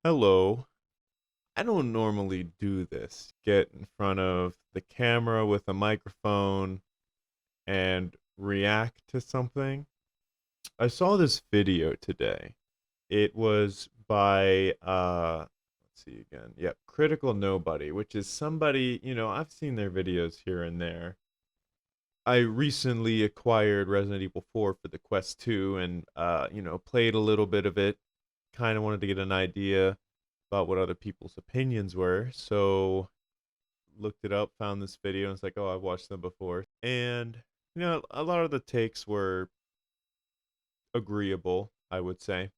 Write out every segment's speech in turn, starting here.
Hello. I don't normally do this. Get in front of the camera with a microphone and react to something. I saw this video today. It was by let's see again. Yep, Critical Nobody, which is somebody, I've seen their videos here and there. I recently acquired Resident Evil 4 for the Quest 2 and played a little bit of it. Kind of wanted to get an idea about what other people's opinions were. So looked it up, found this video, and it's like, oh, I've watched them before. And a lot of the takes were agreeable, I would say.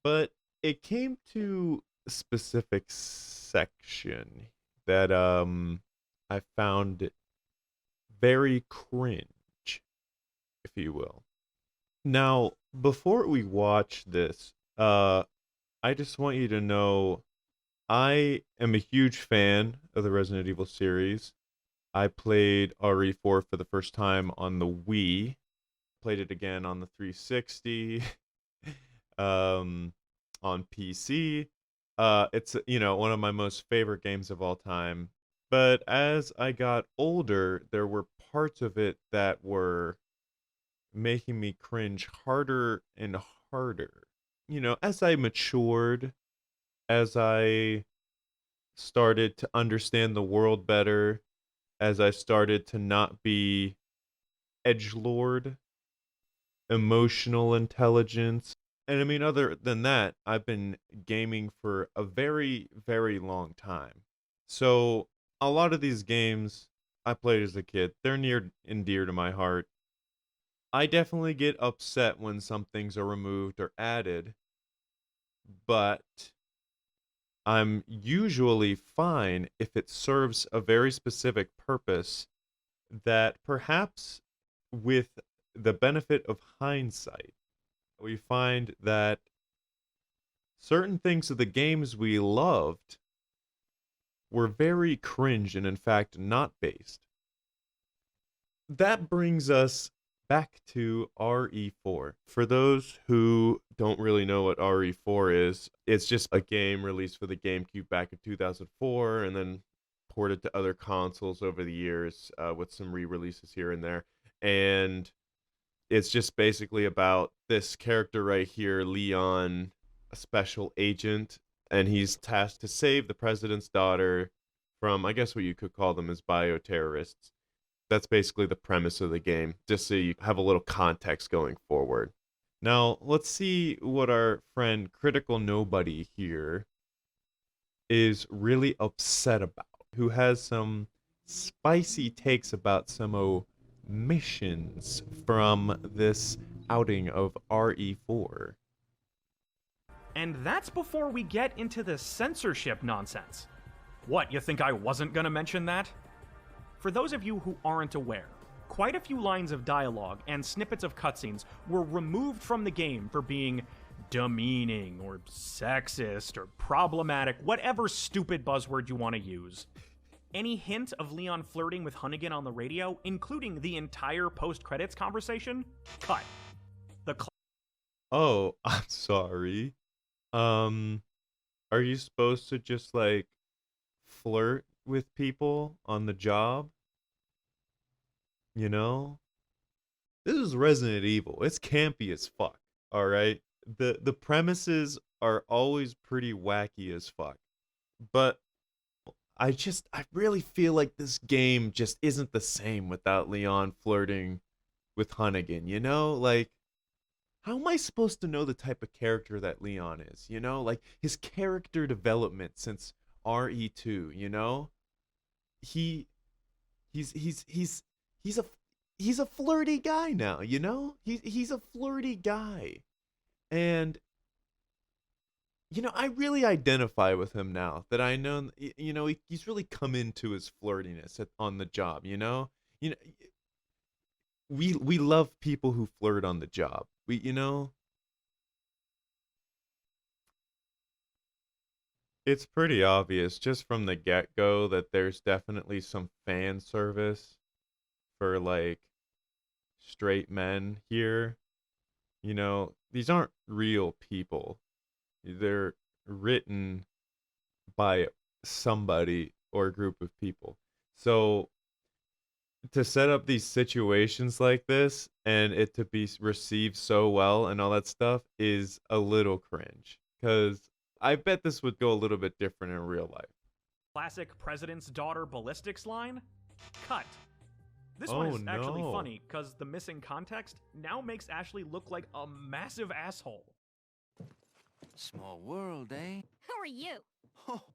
But it came to a specific section that I found very cringe, if you will. Now, before we watch this, I just want you to know I am a huge fan of the Resident Evil series. I played RE4 for the first time on the Wii, played it again on the 360, um, on PC. It's one of my most favorite games of all time. But as I got older, there were parts of it that were making me cringe harder and harder. As I matured, as I started to understand the world better, as I started to not be edgelord, emotional intelligence. And I mean, other than that, I've been gaming for a very, very long time. So a lot of these games I played as a kid, they're near and dear to my heart. I definitely get upset when some things are removed or added, but I'm usually fine if it serves a very specific purpose that perhaps with the benefit of hindsight, we find that certain things of the games we loved were very cringe and, in fact, not based. That brings us back to RE4. For those who don't really know what RE4 is, it's just a game released for the GameCube back in 2004 and then ported to other consoles over the years with some re releases here and there. And it's just basically about this character right here, Leon, a special agent, and he's tasked to save the president's daughter from, I guess what you could call them as bioterrorists. That's basically the premise of the game, just so you have a little context going forward. Now, let's see what our friend Critical Nobody here is really upset about, who has some spicy takes about some omissions from this outing of RE4. And that's before we get into the censorship nonsense. What, you think I wasn't gonna mention that? For those of you who aren't aware, quite a few lines of dialogue and snippets of cutscenes were removed from the game for being demeaning or sexist or problematic, whatever stupid buzzword you want to use. Any hint of Leon flirting with Hunnigan on the radio, including the entire post-credits conversation, cut. Oh, I'm sorry. Um, are you supposed to just like flirt with people on the job? You know? This is Resident Evil. It's campy as fuck. All right? The premises are always pretty wacky as fuck. But I really feel like this game just isn't the same without Leon flirting with Hunnigan, you know? Like how am I supposed to know the type of character that Leon is, you know? Like his character development since RE2, you know? He he's he's a he's a flirty guy now, you know? He's a flirty guy. And I really identify with him now that I know, he's really come into his flirtiness on the job, you know? You know, we love people who flirt on the job. It's pretty obvious just from the get-go that there's definitely some fan service for like straight men here. These aren't real people. They're written by somebody or a group of people. So to set up these situations like this and it to be received so well and all that stuff is a little cringe because I bet this would go a little bit different in real life. Classic president's daughter ballistics line? Cut. This one Oh is actually no. funny, because the missing context now makes Ashley look like a massive asshole. Small world, eh? Who are you?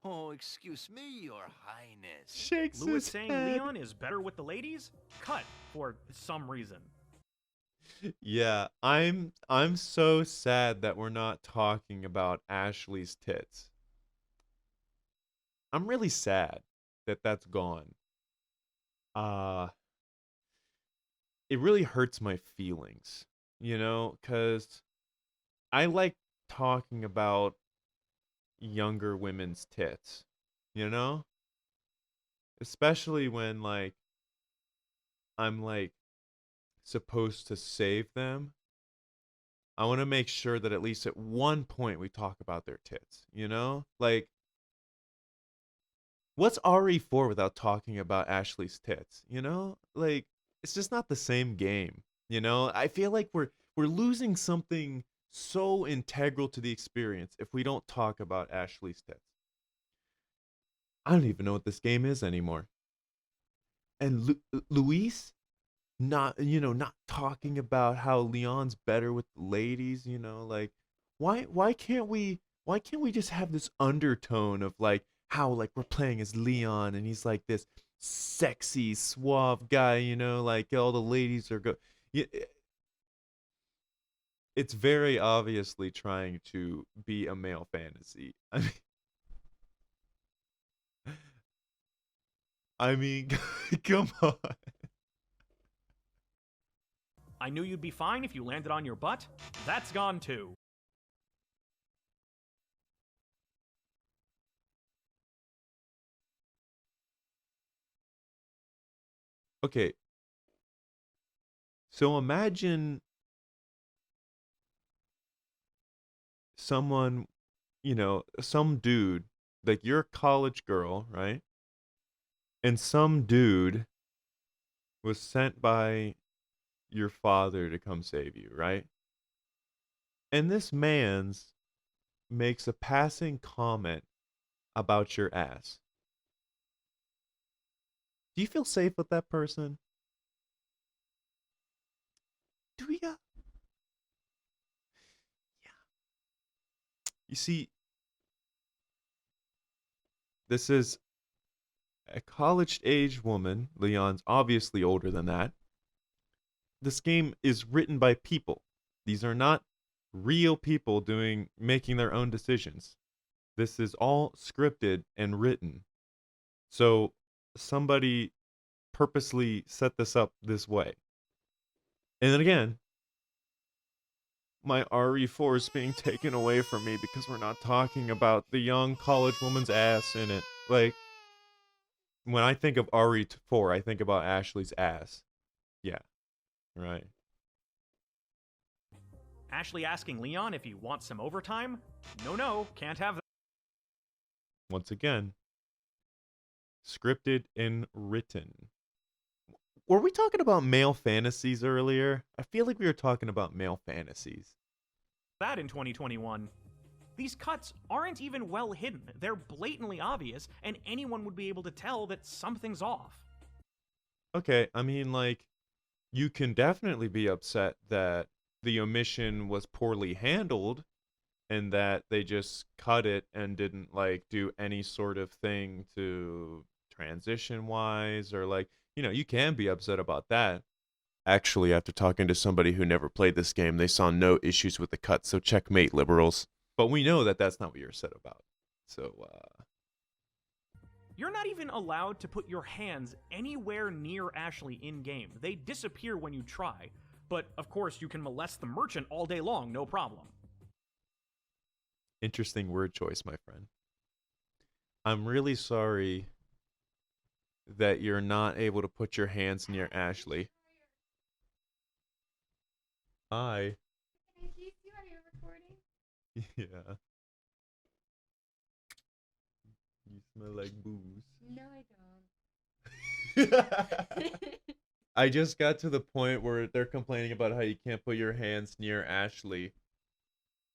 Oh, excuse me, your highness. Shakes Lewis his saying head. Leon is better with the ladies? Cut, for some reason. Yeah, I'm so sad that we're not talking about Ashley's tits. I'm really sad that that's gone. Uh it really hurts my feelings, cuz I like talking about younger women's tits, you know? Especially when like I'm like supposed to save them. I want to make sure that at least at one point we talk about their tits, you know? Like what's RE4 without talking about Ashley's tits, you know? Like it's just not the same game, you know? I feel like we're losing something so integral to the experience if we don't talk about Ashley's tits. I don't even know what this game is anymore. And Luis not talking about how Leon's better with the ladies, like why can't we just have this undertone of like how like we're playing as Leon and he's like this sexy suave guy, like all the ladies are yeah, it's very obviously trying to be a male fantasy. I mean come on. I knew you'd be fine if you landed on your butt? That's gone too. Okay, so imagine someone, some dude, like you're a college girl, right? And some dude was sent by your father to come save you, right? And this man's makes a passing comment about your ass. Do you feel safe with that person? Do we got? Yeah. You see, this is a college age woman. Leon's obviously older than that. This game is written by people. These are not real people making their own decisions. This is all scripted and written. So somebody purposely set this up this way. And then again, my RE4 is being taken away from me because we're not talking about the young college woman's ass in it. Like, when I think of RE4, I think about Ashley's ass. Yeah, right. Ashley asking Leon if he wants some overtime? No, can't have that. Once again, scripted and written. Were we talking about male fantasies earlier? I feel like we were talking about male fantasies. That in 2021. These cuts aren't even well hidden, they're blatantly obvious, and anyone would be able to tell that something's off. Okay, I mean, like, you can definitely be upset that the omission was poorly handled and that they just cut it and didn't, like, do any sort of thing to transition wise or, like, you can be upset about that. Actually, after talking to somebody who never played this game, they saw no issues with the cut, so checkmate, liberals. But we know that that's not what you're upset about. So, You're not even allowed to put your hands anywhere near Ashley in game. They disappear when you try. But of course, you can molest the merchant all day long, no problem. interesting word choice, my friend. I'm really sorry that you're not able to put your hands near Ashley. Hi. Can I see you? Are you recording? Yeah. smell like booze. No, I don't. I just got to the point where they're complaining about how you can't put your hands near Ashley.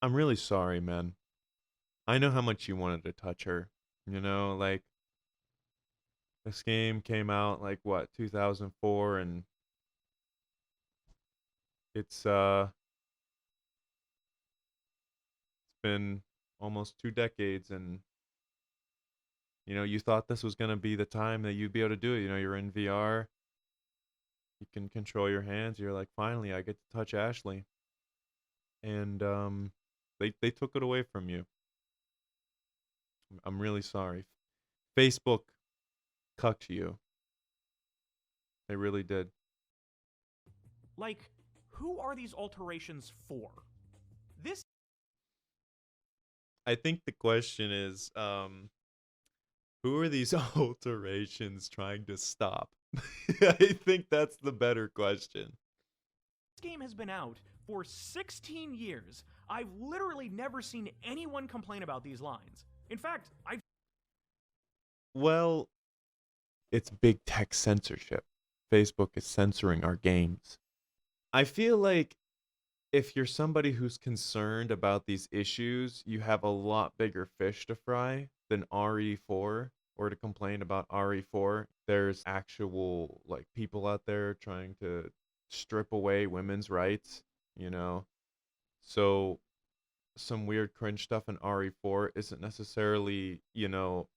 I'm really sorry, man. I know how much you wanted to touch her. You know, like, this game came out, like, what, 2004, and it's been almost 2 decades, and, you know, you thought this was going to be the time that you'd be able to do it. You know, you're in VR, you can control your hands, you're like, finally, I get to touch Ashley. And, they took it away from you. I'm really sorry. Facebook cucked you. They really did. Like, who are these alterations for? This I think the question is, who are these alterations trying to stop? I think that's the better question. game has been out for 16 years. I've literally never seen anyone complain about these lines. In fact, Well, it's big tech censorship. Facebook is censoring our games. I feel like if you're somebody who's concerned about these issues, you have a lot bigger fish to fry than RE4, or to complain about RE4. There's actual, like, people out there trying to strip away women's rights, you know. So some weird cringe stuff in RE4 isn't necessarily, you know,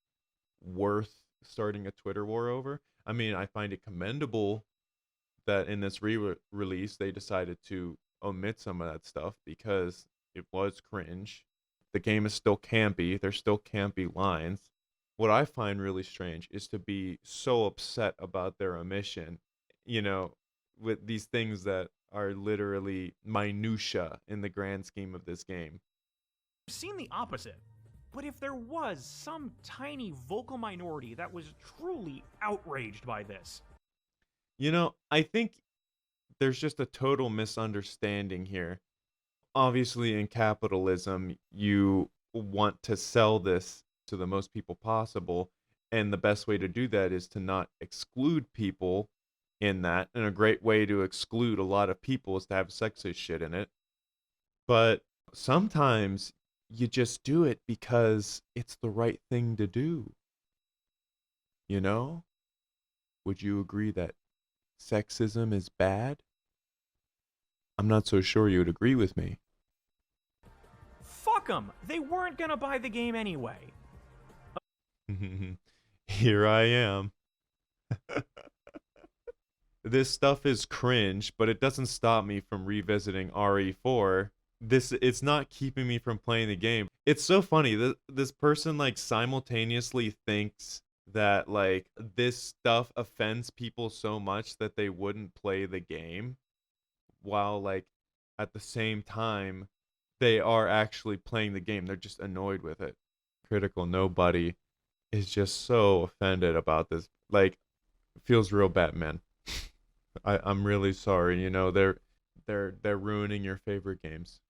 worth starting a Twitter war over. I mean, I find it commendable that in this release they decided to omit some of that stuff because it was cringe. The game is still campy. There's still campy lines. What I find really strange is to be so upset about their omission, you know, with these things that are literally minutia in the grand scheme of this game. I've seen the opposite. But if there was some tiny vocal minority that was truly outraged by this, You know, I think there's just a total misunderstanding here. Obviously, in capitalism, you want to sell this to the most people possible. And the best way to do that is to not exclude people in that. And a great way to exclude a lot of people is to have sexist shit in it. But sometimes you just do it because it's the right thing to do. You know? Would you agree that sexism is bad? I'm not so sure you would agree with me. fuck them. They weren't gonna buy the game anyway. Here I am. This stuff is cringe, but it doesn't stop me from revisiting RE4. It's not keeping me from playing the game. It's so funny. This person like simultaneously thinks that like this stuff offends people so much that they wouldn't play the game, while like at the same time they are actually playing the game. They're just annoyed with it. Critical Nobody is just so offended about this. Like, it feels real bad, man. I'm really sorry. You know, they're ruining your favorite games.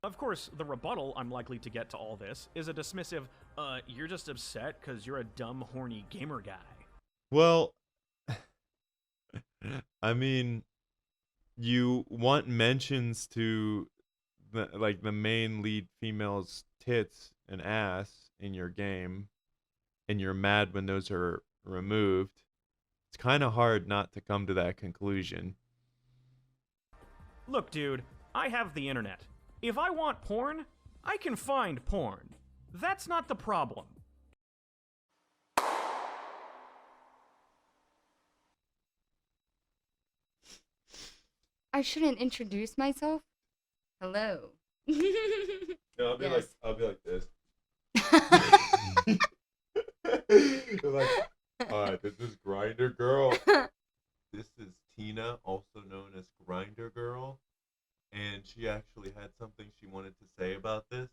Of course, the rebuttal I'm likely to get to all this is a dismissive, you're just upset because you're a dumb, horny gamer guy. Well, I mean, you want mentions to the main lead female's tits and ass in your game, and you're mad when those are removed. It's kind of hard not to come to that conclusion. Look, dude, I have the internet. If I want porn, I can find porn. That's not the problem. I shouldn't introduce myself. Hello. No, Yes. I'll be like this. Like, alright, this is GrindrGurl. This is Tina, also known as GrindrGurl, and she actually had something she wanted to say about this.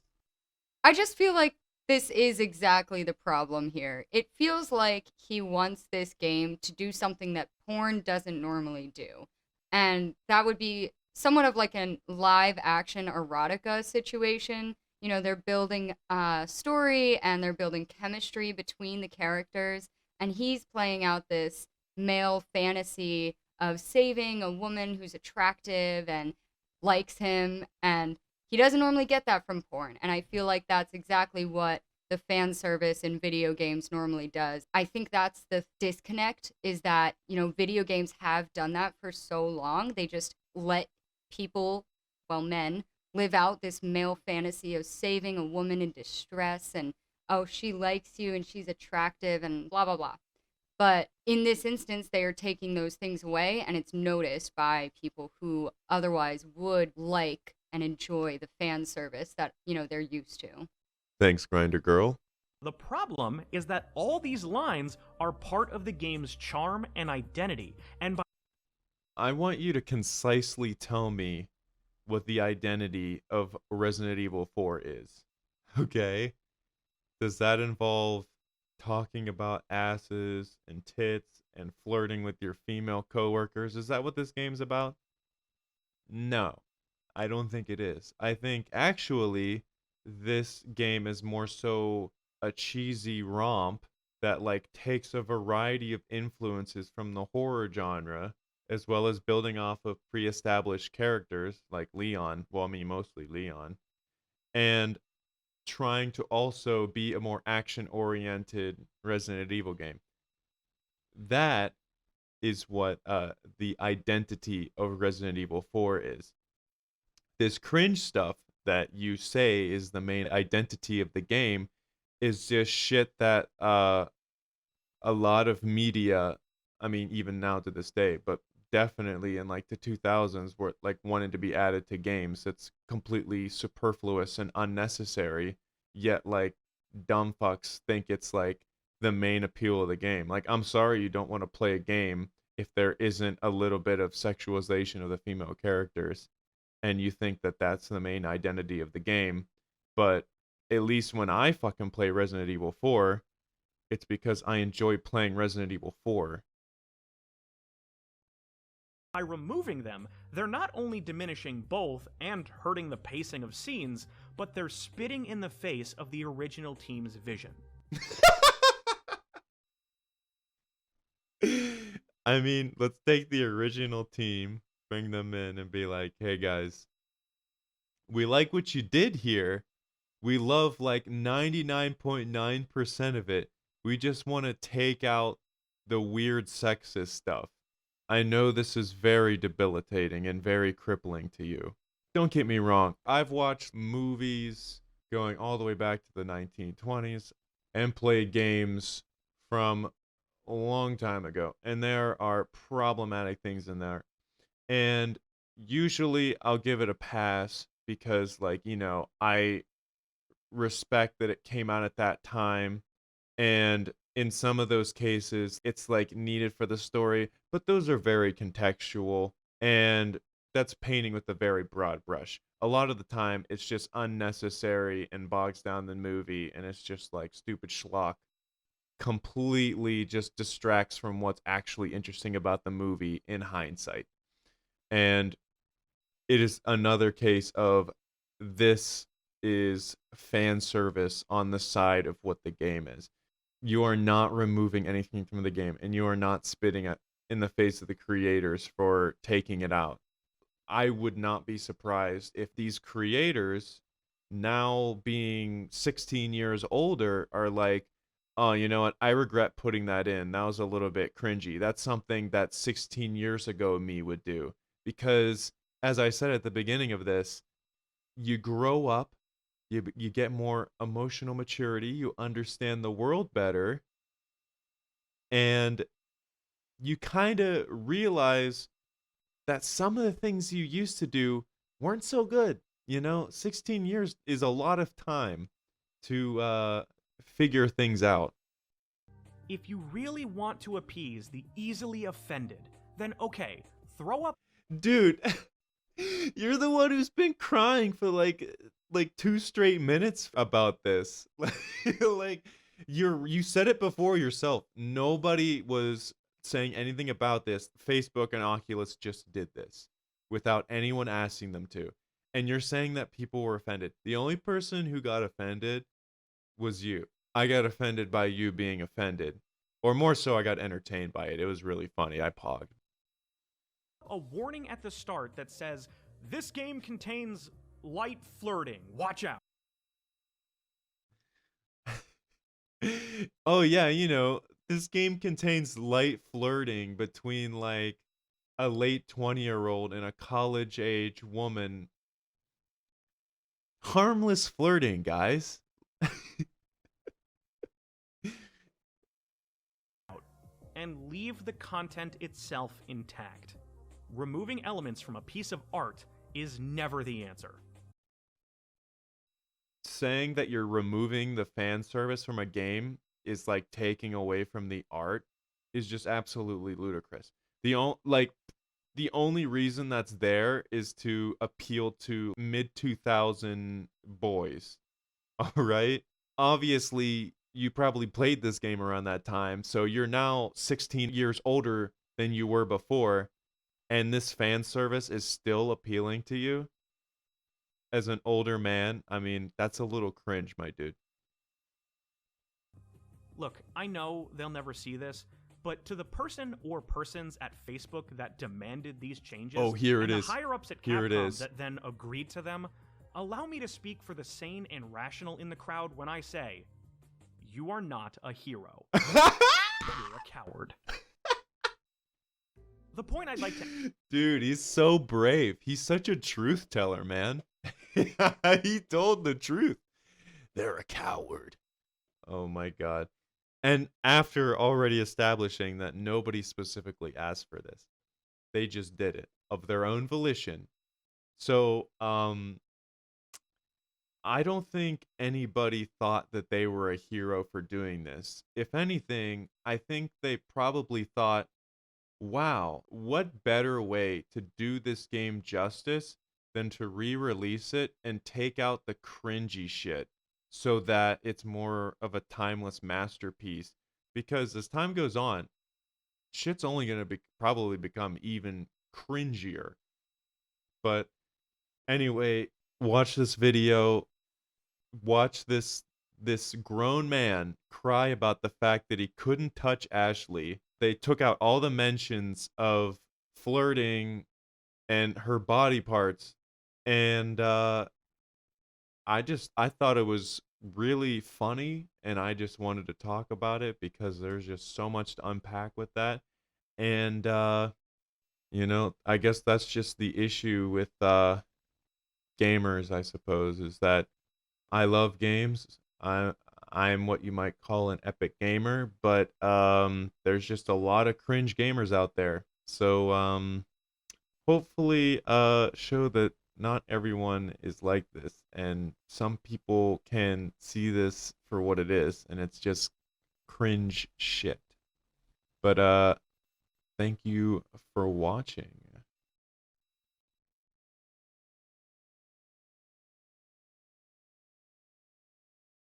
I just feel like this is exactly the problem here. It feels like he wants this game to do something that porn doesn't normally do. And that would be somewhat of like a live action erotica situation. they're building a story and they're building chemistry between the characters. And he's playing out this male fantasy of saving a woman who's attractive and likes him. And he doesn't normally get that from porn. And I feel like that's exactly what the fan service in video games normally does. I think that's the disconnect, is that, video games have done that for so long. They just let people, well, men, live out this male fantasy of saving a woman in distress and, oh, she likes you and she's attractive and blah, blah, blah. But in this instance, they are taking those things away, and it's noticed by people who otherwise would like and enjoy the fan service that, they're used to. Thanks, GrindrGurl. The problem is that all these lines are part of the game's charm and identity, and by I want you to concisely tell me what the identity of Resident Evil 4 is. Okay? Does that involve talking about asses and tits and flirting with your female coworkers? Is that what this game's about? No, I don't think it is. I think actually this game is more so a cheesy romp that like takes a variety of influences from the horror genre, as well as building off of pre-established characters like Leon, well, I mean mostly Leon, and trying to also be a more action-oriented Resident Evil game. That is what the identity of Resident Evil 4 is. This cringe stuff that you say is the main identity of the game is just shit that a lot of media, I mean, even now to this day, but definitely in like the 2000s, were like wanted to be added to games. It's completely superfluous and unnecessary, yet like dumb fucks think it's like the main appeal of the game. Like, I'm sorry you don't want to play a game if there isn't a little bit of sexualization of the female characters and you think that that's the main identity of the game. But at least when I fucking play Resident Evil 4, it's because I enjoy playing Resident Evil 4. by removing them, they're not only diminishing both and hurting the pacing of scenes, but they're spitting in the face of the original team's vision. I mean, let's take the original team, bring them in, and be like, hey guys, we like what you did here. We love like 99.9% of it. We just want to take out the weird sexist stuff. I know this is very debilitating and very crippling to you. Don't get me wrong. I've watched movies going all the way back to the 1920s and played games from a long time ago. And there are problematic things in there. And usually I'll give it a pass because, like, I respect that it came out at that time. And in some of those cases, it's like needed for the story, but those are very contextual, and that's painting with a very broad brush. A lot of the time, it's just unnecessary and bogs down the movie, and it's just like stupid schlock. Completely just distracts from what's actually interesting about the movie in hindsight. And it is another case of this is fan service on the side of what the game is. You are not removing anything from the game, and you are not spitting it in the face of the creators for taking it out. I would not be surprised if these creators, now being 16 years older, are like, oh, you know what? I regret putting that in. That was a little bit cringy. That's something that 16 years ago me would do. Because, as I said at the beginning of this, you grow up, you get more emotional maturity, you understand the world better, and you kind of realize that some of the things you used to do weren't so good. 16 years is a lot of time to figure things out. If you really want to appease the easily offended, then okay, throw up. Dude, you're the one who's been crying for like 2 straight minutes about this. Like you said it before yourself. Nobody was saying anything about this. Facebook and Oculus just did this without anyone asking them to. and you're saying that people were offended. The only person who got offended was you. I got offended by you being offended. Or more so, I got entertained by it. It was really funny. I pogged. A warning at the start that says, this game contains light flirting. Watch out. Oh, yeah, you know, this game contains light flirting between, like, a late 20-year-old and a college-age woman. Harmless flirting, guys. And leave the content itself intact. Removing elements from a piece of art is never the answer. Saying that you're removing the fan service from a game is like taking away from the art is just absolutely ludicrous. The only reason that's there is to appeal to mid 2000 boys. All right? Obviously, you probably played this game around that time, so you're now 16 years older than you were before, and this fan service is still appealing to you as an older man. I mean, that's a little cringe, my dude. Look, I know they'll never see this, but to the person or persons at Facebook that demanded these changes, Oh, here it and is. the higher-ups at Here it Capcom is. that then agreed to them, allow me to speak for the sane and rational in the crowd when I say, you are not a hero. You're a coward. The point I'd like to... Dude, he's so brave. He's such a truth teller, man. He told the truth. They're a coward. Oh my god. And after already establishing that nobody specifically asked for this, they just did it of their own volition. So, I don't think anybody thought that they were a hero for doing this. If anything, I think they probably thought, wow, what better way to do this game justice than to re-release it and take out the cringy shit so that it's more of a timeless masterpiece. Because as time goes on, shit's only going to probably become even cringier. But anyway, watch this video. Watch this grown man cry about the fact that he couldn't touch Ashley. They took out all the mentions of flirting and her body parts, and I thought it was really funny, and I just wanted to talk about it because there's just so much to unpack with that. And you know, I guess that's just the issue with gamers, I suppose, is that I love games. I'm what you might call an epic gamer, but there's just a lot of cringe gamers out there. So hopefully show that not everyone is like this, and some people can see this for what it is, and it's just cringe shit. But thank you for watching.